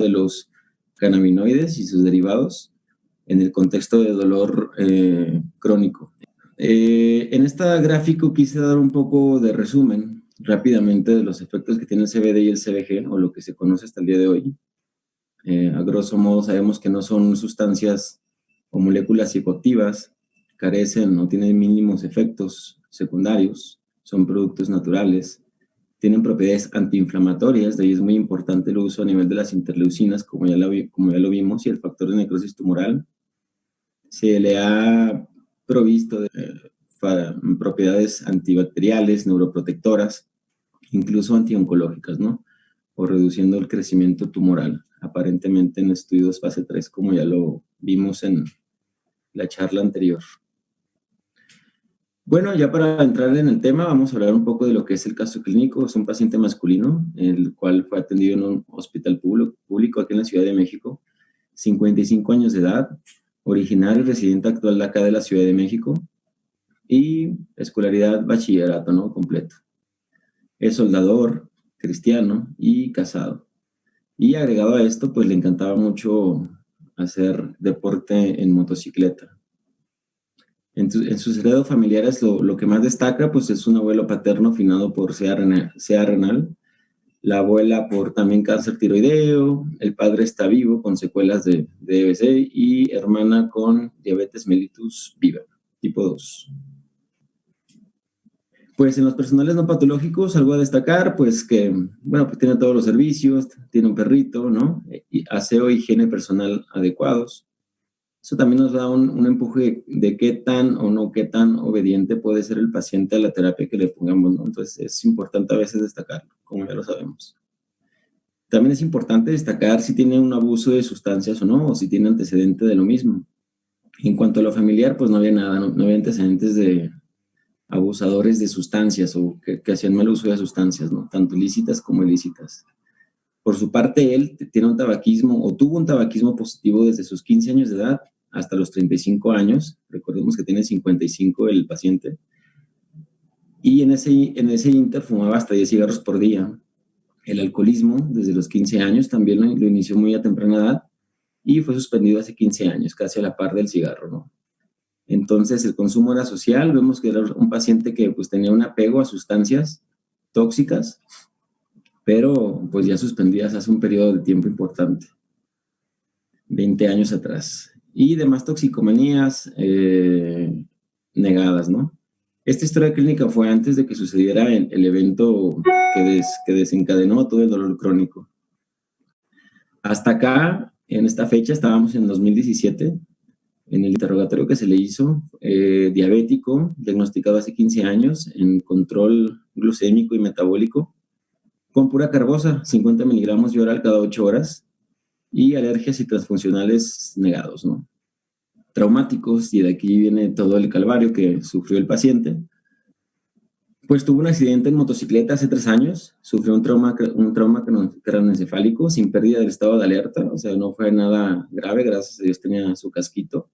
de los cannabinoides y sus derivados en el contexto de dolor crónico. En este gráfico quise dar un poco de resumen rápidamente de los efectos que tiene el CBD y el CBG, o lo que se conoce hasta el día de hoy. A grosso modo sabemos que no son sustancias o moléculas psicoactivas, carecen o tienen mínimos efectos secundarios, son productos naturales, tienen propiedades antiinflamatorias, de ahí es muy importante el uso a nivel de las interleucinas, como ya lo vimos, y el factor de necrosis tumoral. Se le ha provisto de propiedades antibacteriales, neuroprotectoras, incluso antioncológicas, ¿no? O reduciendo el crecimiento tumoral, aparentemente en estudios fase 3, como ya lo vimos en la charla anterior. Bueno, ya para entrar en el tema, vamos a hablar un poco de lo que es el caso clínico. Es un paciente masculino, el cual fue atendido en un hospital público aquí en la Ciudad de México, 55 años de edad, originario y residente actual de acá de la Ciudad de México, y escolaridad bachillerato, ¿no? Completo. Es soldador, cristiano y casado. Y agregado a esto, pues le encantaba mucho hacer deporte en motocicleta. En sus heredos familiares lo que más destaca pues es un abuelo paterno finado por CA renal, la abuela por también cáncer tiroideo, el padre está vivo con secuelas de EBC y hermana con diabetes mellitus viva, tipo 2. Pues en los personales no patológicos, algo a destacar, pues que, bueno, pues tiene todos los servicios, tiene un perrito, ¿no? Y aseo e higiene personal adecuados. Eso también nos da un empuje de qué tan o no qué tan obediente puede ser el paciente a la terapia que le pongamos, ¿no? Entonces es importante a veces destacarlo, como ya lo sabemos. También es importante destacar si tiene un abuso de sustancias o no, o si tiene antecedente de lo mismo. En cuanto a lo familiar, pues no había nada, no había antecedentes de abusadores de sustancias o que hacían mal uso de sustancias, ¿no? Tanto ilícitas como ilícitas. Por su parte, él tiene un tabaquismo o tuvo un tabaquismo positivo desde sus 15 años de edad hasta los 35 años. Recordemos que tiene 55 el paciente. Y en ese inter fumaba hasta 10 cigarros por día. El alcoholismo, desde los 15 años, también lo inició muy a temprana edad y fue suspendido hace 15 años, casi a la par del cigarro, ¿no? Entonces, el consumo era social. Vemos que era un paciente que pues tenía un apego a sustancias tóxicas, pero pues ya suspendidas hace un periodo de tiempo importante, 20 años atrás. Y demás toxicomanías negadas, ¿no? Esta historia clínica fue antes de que sucediera el evento que desencadenó todo el dolor crónico. Hasta acá, en esta fecha, estábamos en 2017, en el interrogatorio que se le hizo, diabético, diagnosticado hace 15 años, en control glucémico y metabólico, con pura carbosa, 50 miligramos de oral cada 8 horas, y alergias y transfuncionales negados, ¿no? Traumáticos, y de aquí viene todo el calvario que sufrió el paciente. Pues tuvo un accidente en motocicleta hace 3 años, sufrió un trauma craneoencefálico sin pérdida del estado de alerta, o sea, no fue nada grave, gracias a Dios tenía su casquito,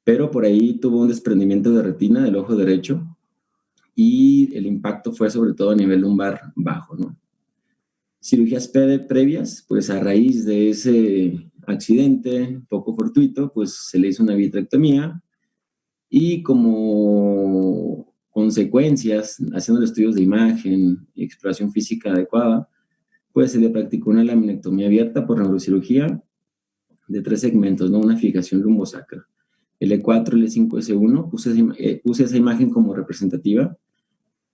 pero por ahí tuvo un desprendimiento de retina del ojo derecho y el impacto fue sobre todo a nivel lumbar bajo, ¿no? Cirugías previas, pues a raíz de ese accidente poco fortuito, pues se le hizo una vitrectomía y como consecuencias, haciendo estudios de imagen y exploración física adecuada, pues se le practicó una laminectomía abierta por neurocirugía de 3 segmentos, ¿no? Una fijación lumbosacra. L4, L5, S1, puse esa imagen como representativa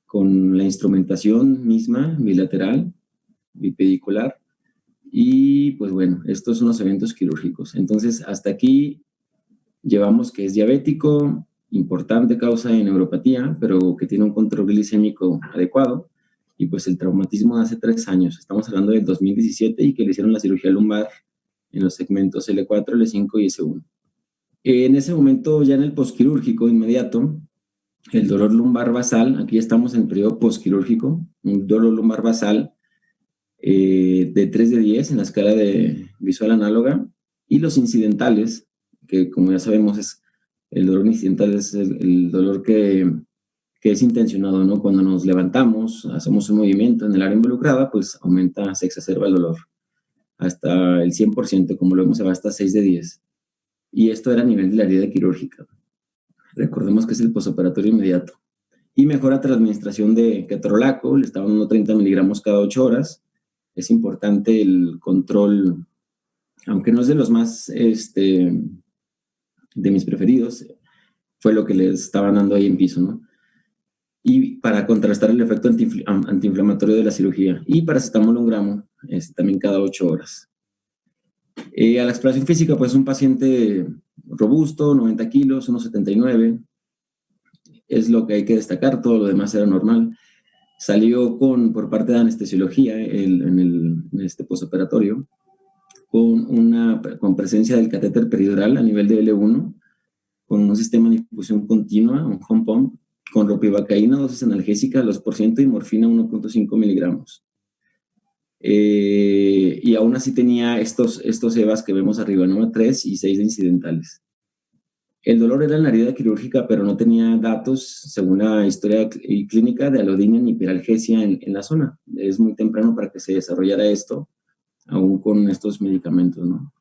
con la instrumentación misma bilateral, bipedicular, y pues bueno, estos son los eventos quirúrgicos. Entonces, hasta aquí llevamos que es diabético, importante causa de neuropatía, pero que tiene un control glicémico adecuado, y pues el traumatismo de hace 3 años, estamos hablando del 2017, y que le hicieron la cirugía lumbar en los segmentos L4, L5 y S1. En ese momento, ya en el posquirúrgico inmediato, el dolor lumbar basal, aquí estamos en el periodo posquirúrgico, un dolor lumbar basal de 3 de 10 en la escala de visual análoga, y los incidentales, que como ya sabemos es el dolor incidental, es el dolor que es intencionado, ¿no? Cuando nos levantamos, hacemos un movimiento en el área involucrada, pues aumenta, se exacerba el dolor. hasta el 100%, como lo vemos, se va hasta 6 de 10. Y esto era a nivel de la herida quirúrgica. Recordemos que es el posoperatorio inmediato. Y mejora tras la administración de ketorolaco, le estaban dando 30 miligramos cada 8 horas. Es importante el control, aunque no es de los más, de mis preferidos, fue lo que les estaban dando ahí en piso, ¿no? Y para contrastar el efecto antiinflamatorio de la cirugía. Y paracetamol 1 gramo, también cada 8 horas. A la exploración física, pues un paciente robusto, 90 kilos, 1,79. Es lo que hay que destacar, todo lo demás era normal. Salió por parte de anestesiología en este postoperatorio con presencia del catéter peridural a nivel de L1, con un sistema de infusión continua, un home pump, con ropivacaína, dosis analgésica, 2% y morfina, 1.5 miligramos. Y aún así tenía estos EVAs que vemos arriba, ¿no? 3 y 6 de incidentales. El dolor era en la herida quirúrgica, pero no tenía datos, según la historia clínica, de alodinia ni hiperalgesia en la zona. Es muy temprano para que se desarrollara esto, aún con estos medicamentos, ¿no?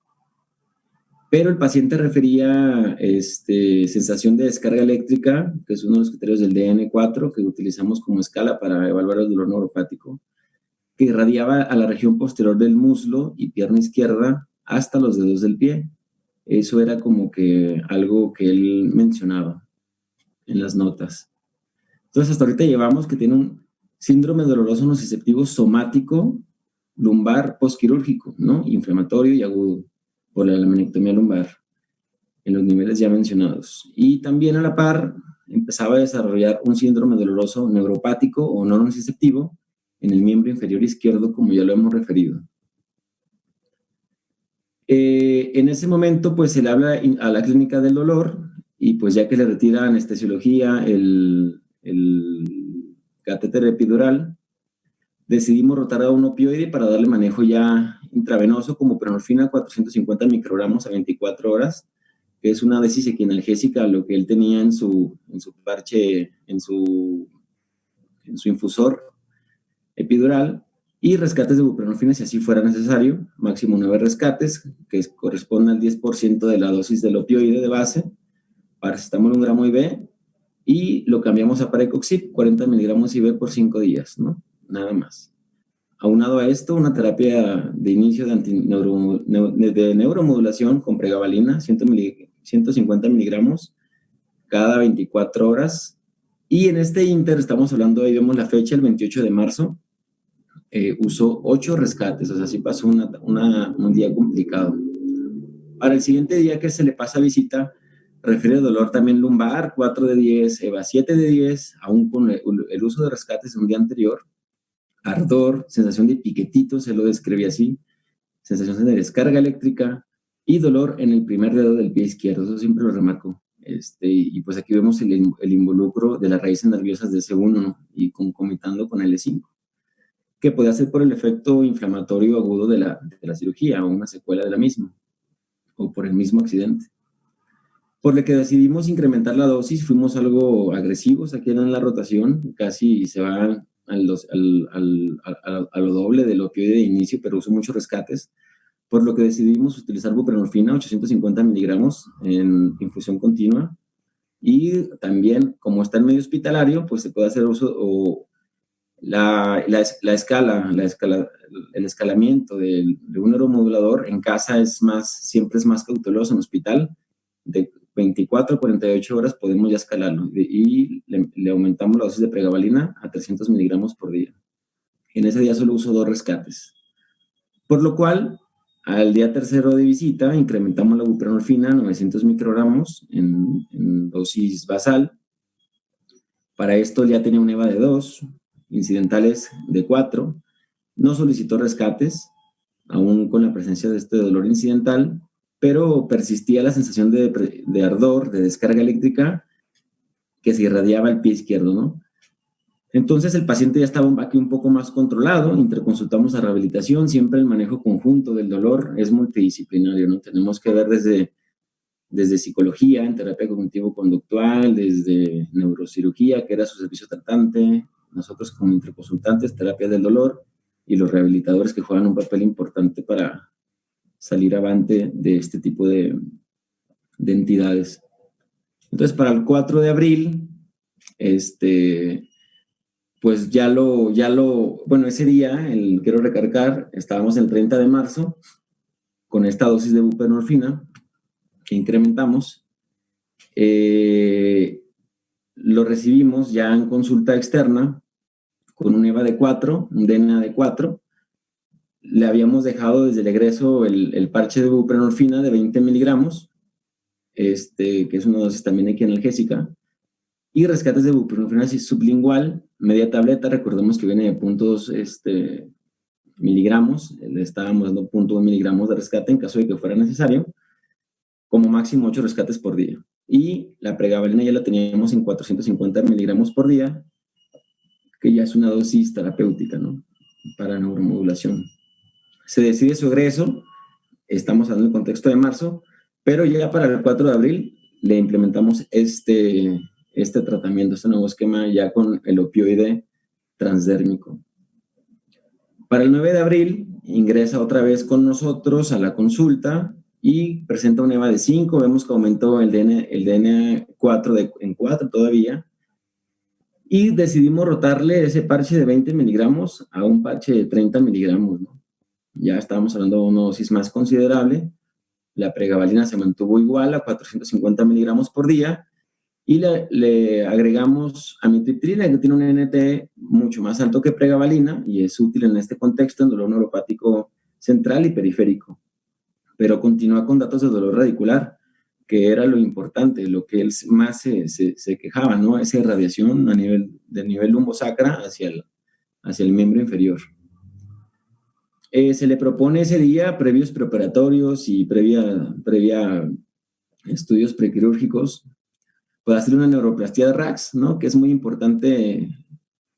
Pero el paciente refería sensación de descarga eléctrica, que es uno de los criterios del DN4, que utilizamos como escala para evaluar el dolor neuropático, que irradiaba a la región posterior del muslo y pierna izquierda hasta los dedos del pie. Eso era como que algo que él mencionaba en las notas. Entonces, hasta ahorita llevamos que tiene un síndrome doloroso nociceptivo somático lumbar postquirúrgico, ¿no? Inflamatorio y agudo por la laminectomía lumbar en los niveles ya mencionados. Y también a la par empezaba a desarrollar un síndrome doloroso neuropático o no nociceptivo en el miembro inferior izquierdo, como ya lo hemos referido. En ese momento, pues se le habla a la clínica del dolor y pues ya que le retira anestesiología, el catéter epidural, decidimos rotar a un opioide para darle manejo ya intravenoso como buprenorfina 450 microgramos a 24 horas, que es una dosis equianalgésica, lo que él tenía en su parche, en su infusor epidural, y rescates de buprenorfina si así fuera necesario, máximo 9 rescates, que corresponden al 10% de la dosis del opioide de base, paracetamol 1 gramo IV, y lo cambiamos a parecoxib, 40 miligramos IV por 5 días, ¿no? Nada más. Aunado a esto, una terapia de inicio de neuromodulación con pregabalina, 150 miligramos cada 24 horas. Y en este inter, estamos hablando, ahí vemos la fecha, el 28 de marzo, usó 8 rescates, o sea, sí pasó un día complicado. Para el siguiente día que se le pasa visita, refiere dolor también lumbar, 4 de 10, EVA 7 de 10, aún con el uso de rescates de un día anterior, ardor, sensación de piquetito, se lo describe así, sensación de descarga eléctrica y dolor en el primer dedo del pie izquierdo, eso siempre lo remarco. Y pues aquí vemos el involucro de las raíces nerviosas de ese 1, ¿no? Y concomitando con el E5, que puede ser por el efecto inflamatorio agudo de la cirugía o una secuela de la misma, o por el mismo accidente. Por lo que decidimos incrementar la dosis, fuimos algo agresivos aquí en la rotación, casi se van a lo doble del opioide de inicio, pero usó muchos rescates, por lo que decidimos utilizar buprenorfina, 850 miligramos en infusión continua, y también, como está en medio hospitalario, pues se puede hacer uso, o el escalamiento de un neuromodulador en casa siempre es más cauteloso. En hospital, de 24 a 48 horas podemos ya escalarlo y le aumentamos la dosis de pregabalina a 300 miligramos por día. En ese día solo uso 2 rescates. Por lo cual, al día tercero de visita, incrementamos la buprenorfina a 900 microgramos en dosis basal. Para esto ya tenía un EVA de 2, incidentales de 4, no solicitó rescates, aún con la presencia de este dolor incidental, pero persistía la sensación de ardor, de descarga eléctrica, que se irradiaba al pie izquierdo, ¿no? Entonces el paciente ya estaba aquí un poco más controlado, interconsultamos a rehabilitación, siempre el manejo conjunto del dolor es multidisciplinario, ¿no? Tenemos que ver desde psicología, en terapia cognitivo-conductual, desde neurocirugía, que era su servicio tratante, nosotros como interconsultantes, terapia del dolor, y los rehabilitadores que juegan un papel importante para salir avante de este tipo de entidades. Entonces, para el 4 de abril, pues bueno, ese día, quiero recargar, estábamos el 30 de marzo con esta dosis de buprenorfina que incrementamos. Lo recibimos ya en consulta externa con un EVA de 4, un DNA de 4. Le habíamos dejado desde el egreso el parche de buprenorfina de 20 miligramos, que es una dosis también aquí analgésica, y rescates de buprenorfina sublingual, media tableta. Recordemos que viene de puntos miligramos, le estábamos dando 0.1 miligramos de rescate en caso de que fuera necesario, como máximo 8 rescates por día. Y la pregabalina ya la teníamos en 450 miligramos por día, que ya es una dosis terapéutica, ¿no?, para neuromodulación. Se decide su egreso, estamos hablando en el contexto de marzo, pero ya para el 4 de abril le implementamos este tratamiento, este nuevo esquema ya con el opioide transdérmico. Para el 9 de abril ingresa otra vez con nosotros a la consulta y presenta un EVA de 5, vemos que aumentó el DNA 4 en 4 todavía, y decidimos rotarle ese parche de 20 miligramos a un parche de 30 miligramos, ¿no? Ya estábamos hablando de una dosis más considerable. La pregabalina se mantuvo igual a 450 miligramos por día y le agregamos amitriptilina, que tiene un NT mucho más alto que pregabalina y es útil en este contexto en dolor neuropático central y periférico. Pero continúa con datos de dolor radicular, que era lo importante, lo que él más se quejaba, ¿no? Esa irradiación del nivel lumbosacra hacia el miembro inferior. Se le propone ese día previos preoperatorios y previa estudios prequirúrgicos, para hacer una neuroplastía de RAX, ¿no?, que es muy importante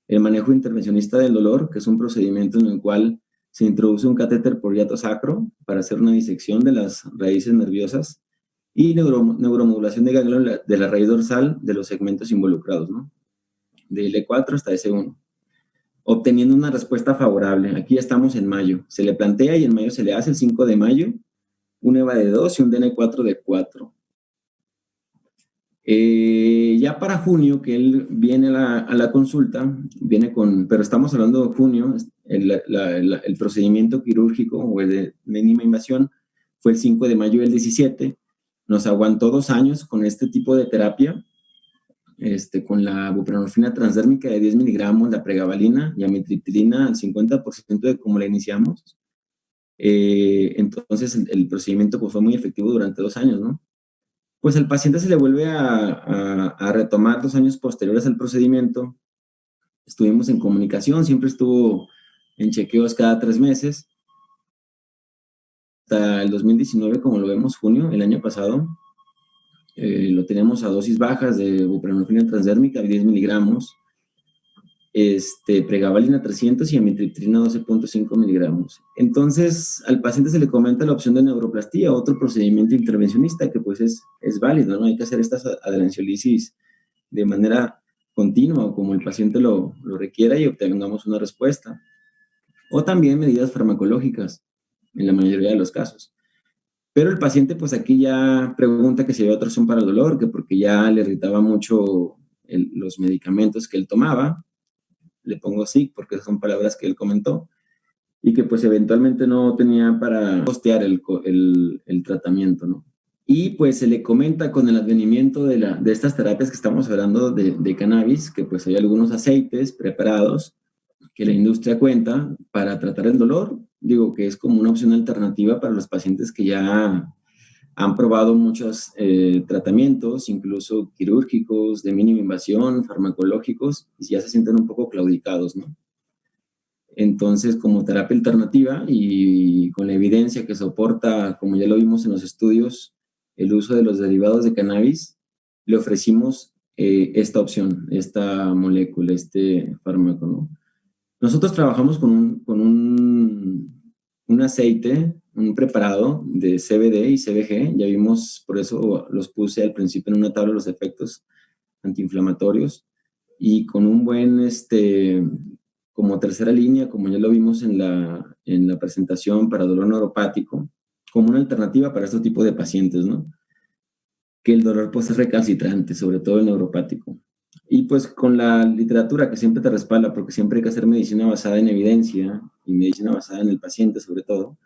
el manejo intervencionista del dolor, que es un procedimiento en el cual se introduce un catéter por hiato sacro para hacer una disección de las raíces nerviosas y neuromodulación de ganglio de la raíz dorsal de los segmentos involucrados, ¿no?, de L4 hasta S1, obteniendo una respuesta favorable. Aquí ya estamos en mayo. Se le plantea y en mayo se le hace, el 5 de mayo, un EVA de 2 y un DNA4 de 4. Ya para junio, que él viene a la consulta, pero estamos hablando de junio, el procedimiento quirúrgico o el de mínima invasión fue el 5 de mayo del 17, nos aguantó 2 años con este tipo de terapia, con la buprenorfina transdérmica de 10 miligramos, la pregabalina y amitriptilina al 50% de como la iniciamos. Entonces el procedimiento pues, fue muy efectivo durante 2 años, ¿no? Pues al paciente se le vuelve a retomar 2 años posteriores al procedimiento. Estuvimos en comunicación, siempre estuvo en chequeos cada 3 meses. Hasta el 2019, como lo vemos, junio, el año pasado, lo tenemos a dosis bajas de buprenorfina transdérmica, 10 miligramos, pregabalina 300 y amitriptilina 12.5 miligramos. Entonces, al paciente se le comenta la opción de neuroplastía, otro procedimiento intervencionista que pues es válido, ¿no? Hay que hacer estas adrenaciolisis de manera continua o como el paciente lo requiera y obtengamos una respuesta. O también medidas farmacológicas, en la mayoría de los casos. Pero el paciente pues aquí ya pregunta que si había otra opción para el dolor, que porque ya le irritaba mucho los medicamentos que él tomaba. Le pongo sí, porque son palabras que él comentó, y que pues eventualmente no tenía para costear el tratamiento, ¿no? Y pues se le comenta con el advenimiento de estas terapias que estamos hablando de cannabis, que pues hay algunos aceites preparados que la industria cuenta para tratar el dolor, digo que es como una opción alternativa para los pacientes que ya han probado muchos tratamientos, incluso quirúrgicos, de mínima invasión, farmacológicos, y ya se sienten un poco claudicados, ¿no? Entonces, como terapia alternativa y con la evidencia que soporta, como ya lo vimos en los estudios, el uso de los derivados de cannabis, le ofrecimos esta opción, esta molécula, este fármaco, ¿no? Nosotros trabajamos con un aceite, un preparado de CBD y CBG, ya vimos, por eso los puse al principio en una tabla los efectos antiinflamatorios, y con un buen, como tercera línea, como ya lo vimos en la presentación para dolor neuropático, como una alternativa para este tipo de pacientes, ¿no? Que el dolor pues es recalcitrante, sobre todo el neuropático. Y pues con la literatura que siempre te respalda, porque siempre hay que hacer medicina basada en evidencia y medicina basada en el paciente sobre todo,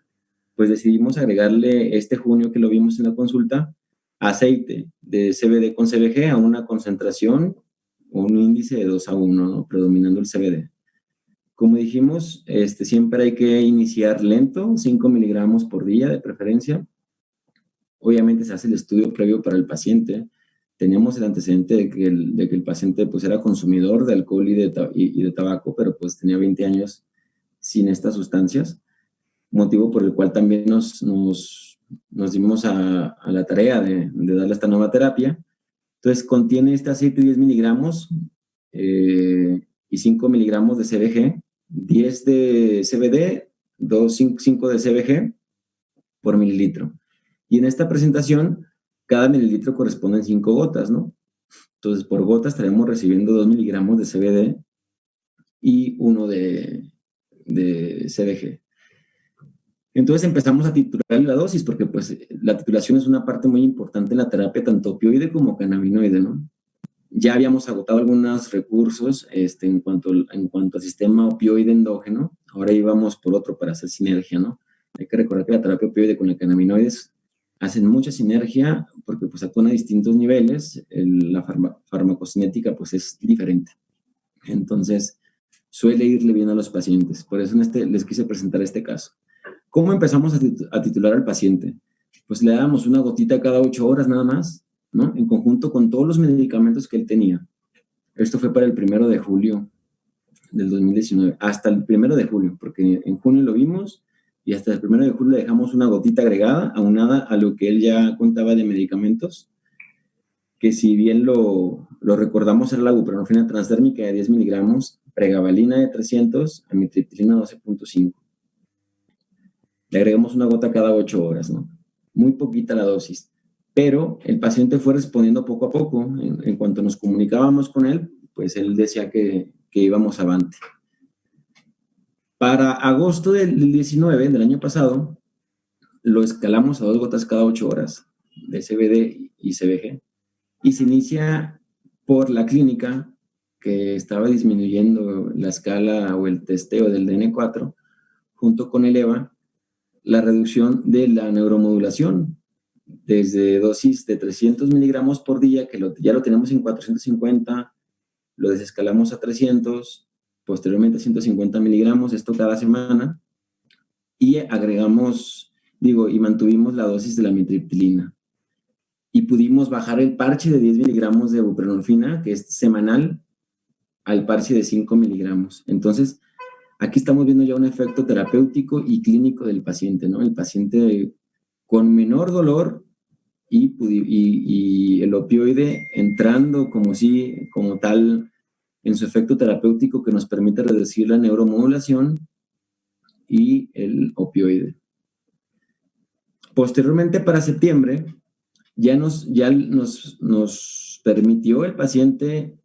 pues decidimos agregarle este junio que lo vimos en la consulta, aceite de CBD con CBG a una concentración o un índice de 2:1, ¿no? Predominando el CBD. Como dijimos, siempre hay que iniciar lento, 5 miligramos por día de preferencia. Obviamente se hace el estudio previo para el paciente. Teníamos el antecedente de que el paciente pues era consumidor de alcohol y de tabaco, pero pues tenía 20 años sin estas sustancias, motivo por el cual también nos dimos a la tarea de darle esta nueva terapia. Entonces contiene este aceite 10 miligramos y 5 miligramos de CBG, 10 de CBD, 5 de CBG por mililitro. Y en esta presentación, cada mililitro corresponden 5 gotas, ¿no? Entonces, por gota estaremos recibiendo 2 miligramos de CBD y 1 de CBG. Entonces empezamos a titular la dosis, porque pues la titulación es una parte muy importante en la terapia, tanto opioide como cannabinoide, ¿no? Ya habíamos agotado algunos recursos en cuanto al sistema opioide endógeno, ahora íbamos por otro para hacer sinergia, ¿no? Hay que recordar que la terapia opioide con la cannabinoides hacen mucha sinergia porque pues actúan a distintos niveles, la farmacocinética pues es diferente. Entonces, suele irle bien a los pacientes. Por eso les quise presentar este caso. ¿Cómo empezamos a titular al paciente? Pues le dábamos una gotita cada 8 horas nada más, ¿no? En conjunto con todos los medicamentos que él tenía. Esto fue para el 1 de julio del 2019, hasta el 1 de julio, porque en junio lo vimos y hasta el 1 de julio le dejamos una gotita agregada, aunada a lo que él ya contaba de medicamentos, que si bien lo recordamos era la buprenorfina transdérmica de 10 miligramos, pregabalina de 300, amitriptilina 12.5. Le agregamos una gota cada 8 horas, ¿no? Muy poquita la dosis. Pero el paciente fue respondiendo poco a poco. En cuanto nos comunicábamos con él, pues él decía que íbamos avante. Para agosto del 19, del año pasado, lo escalamos a 2 gotas cada 8 horas de CBD y CBG. Y se inicia por la clínica que estaba disminuyendo la escala o el testeo del DN4 junto con el EVA, la reducción de la neuromodulación desde dosis de 300 miligramos por día, que ya lo tenemos en 450, lo desescalamos a 300, posteriormente a 150 miligramos, esto cada semana, y agregamos, y mantuvimos la dosis de la amitriptilina. Y pudimos bajar el parche de 10 miligramos de buprenorfina, que es semanal, al parche de 5 miligramos. Entonces, aquí estamos viendo ya un efecto terapéutico y clínico del paciente, ¿no? El paciente con menor dolor y el opioide entrando como tal en su efecto terapéutico que nos permite reducir la neuromodulación y el opioide. Posteriormente, para septiembre, ya nos permitió el paciente,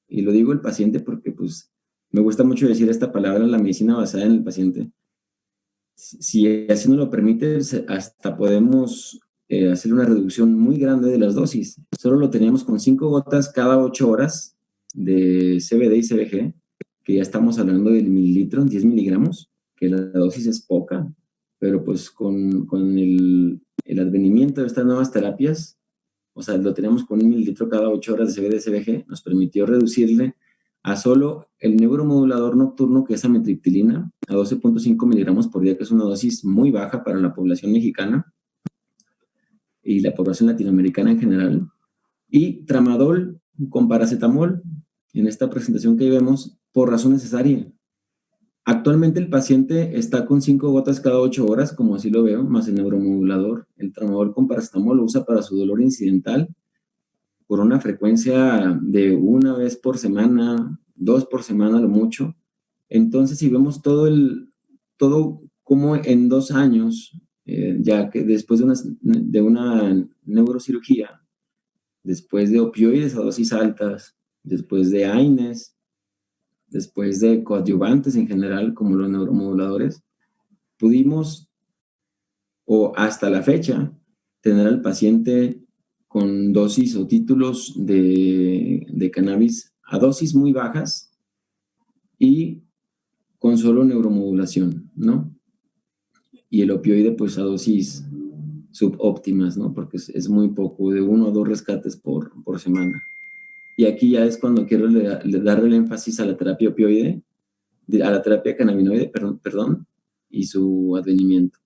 y lo digo el paciente porque pues me gusta mucho decir esta palabra, la medicina basada en el paciente. Si así nos lo permite, hasta podemos hacer una reducción muy grande de las dosis. Solo lo teníamos con 5 gotas cada 8 horas de CBD y CBG, que ya estamos hablando del mililitro, 10 miligramos, que la dosis es poca, pero pues con el advenimiento de estas nuevas terapias, o sea, lo tenemos con 1 mililitro cada 8 horas de CBD y CBG, nos permitió reducirle a solo el neuromodulador nocturno, que es amitriptilina, a 12.5 miligramos por día, que es una dosis muy baja para la población mexicana y la población latinoamericana en general, y tramadol con paracetamol, en esta presentación que vemos, por razón necesaria. Actualmente el paciente está con 5 gotas cada 8 horas, como así lo veo, más el neuromodulador. El tramadol con paracetamol lo usa para su dolor incidental, por una frecuencia de 1 vez por semana, 2 por semana lo mucho. Entonces, si vemos todo como en 2 años, ya que después de una neurocirugía, después de opioides a dosis altas, después de AINES, después de coadyuvantes en general, como los neuromoduladores, pudimos o hasta la fecha, tener al paciente con dosis o títulos de cannabis a dosis muy bajas y con solo neuromodulación, ¿no? Y el opioide, pues a dosis subóptimas, ¿no? Porque es muy poco, de 1 a 2 rescates por semana. Y aquí ya es cuando quiero darle el énfasis a la terapia opioide, a la terapia cannabinoide, perdón, y su advenimiento.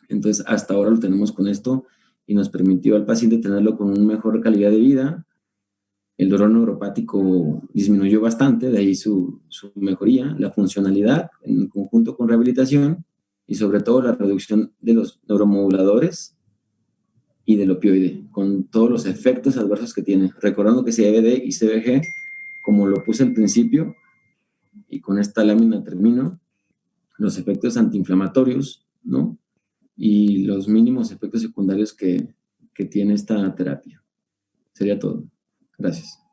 Entonces, hasta ahora lo tenemos con esto y nos permitió al paciente tenerlo con una mejor calidad de vida. El dolor neuropático disminuyó bastante, de ahí su mejoría, la funcionalidad en conjunto con rehabilitación y sobre todo la reducción de los neuromoduladores y del opioide, con todos los efectos adversos que tiene. Recordando que CBD y CBG, como lo puse al principio, y con esta lámina termino, los efectos antiinflamatorios, ¿no? Y los mínimos efectos secundarios que tiene esta terapia. Sería todo. Gracias.